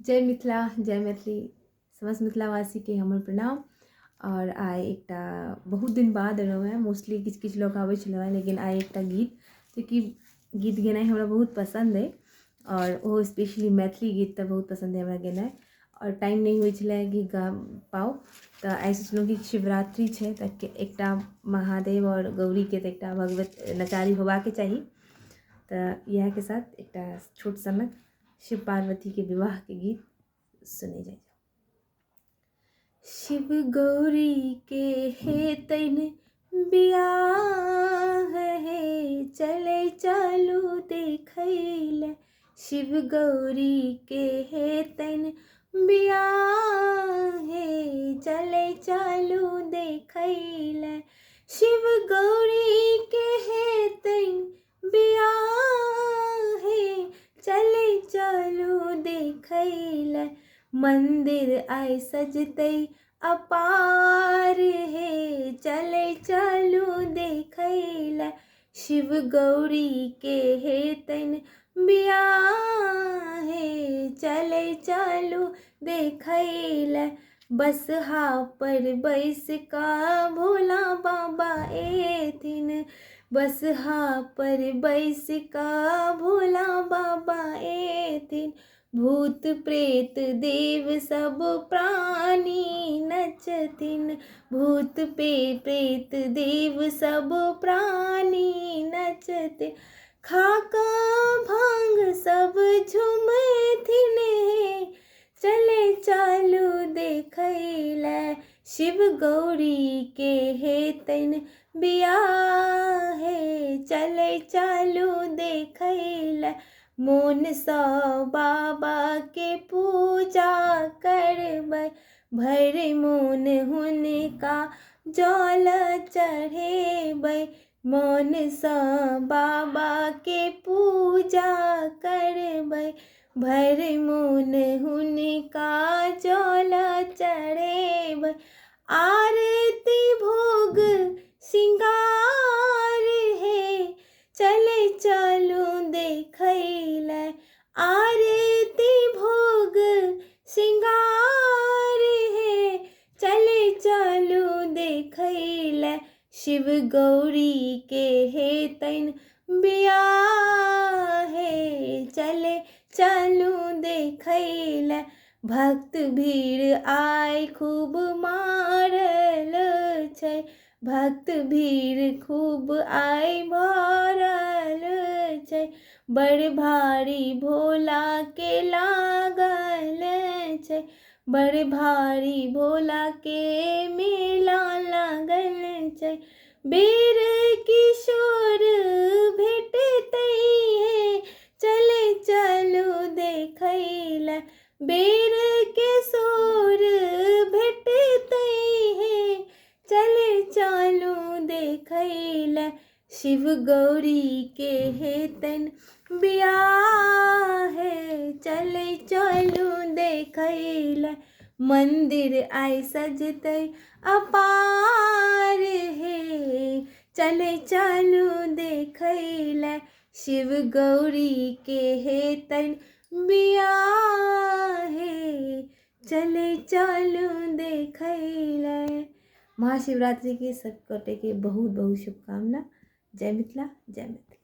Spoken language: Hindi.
जय मिथिला जय मैथिली समस्त मिथिलावासी के हमर प्रणाम। और आइ एकटा बहुत दिन बाद एलहुँ हैं। मोस्टली किछु किछु लोक आबै छलहुँ हैं, लेकिन आइ एकटा गीत जेकि गीत गेनाइ हमरा बहुत पसंद अइ, और ओहो स्पेशली मैथिली गीत तऽ बहुत पसंद अइ हमरा गेनाइ। और टाइम नहीं होइ छलै कि गा पाउ, तऽ आइ सोचलहुँ कि शिवरात्रि छै तऽ एकटा महादेव और गौरीके तऽ एकटा भगवत नचारी होबाके चाही। तऽ इएहके साथ एकटा छोट सनक शिव पार्वती के विवाह के गीत सुने जाए। शिव गौरी के हेतैन बियाह हे, चले चलू देखैले। शिव गौरी के हेतैन बियाह हे, चले चलू देखैले। शिव गौरी के हेतैन बियाह हे, चले चलू देखैले। मंदिर आइ सजतै अपार हे, चले चलू देखैले। शिव गौरी के हेतैन बियाह हे, चले चलू देखैले। बसहा पर बैस कऽ भोला बाबा एथिन, बसहा पर बैस कऽ भोला बाबा एथिन। भूत प्रेत देव सब प्राणी नचथिन, भूत प्रेत देव सब प्राणी नचथिन। खाका भांग सब झुमथिन हे, चले चलू देखैले। शिव गौरी के हेतैन बियाह हे, चले चलू देखैले। मोन सँ बाबा के पूजा करबै, भर मोन हुनका जल चढ़ेबै। मोन सँ बाबा के पूजा करबै, भर मोन हुनका जल चढ़ेबै। आरती भोग सिंगार हे, चले चलू देखैले। आरती भोग सिंगार हे, चले चलू देखैले। शिव गौरी के हेतैन बियाह हे, चले चलू देखैले। भक्त भीड़ आइ खूब मारल छै, भक्त भीड़ खूब आइ भरल छै। बड़ भारी भोला के लागल छै, बड़ भारी भोला के मेला लागल छै। बेर किशोर भेटतै हे, चले चलू देखैले। बेर किशोर भेटतै हे, चले चलू देखैले। शिव गौरी के हेतैन बियाह हे, चले चलू देखैले। मंदिर आइ सजतै अपार हे, चले चलू देखैले। शिव गौरी के हेतैन बियाह हे, चले चलू देखैले। महाशिवरात्रि के सब गोटे के बहुत बहुत शुभकामना। जय मिथिला जय मैथिली।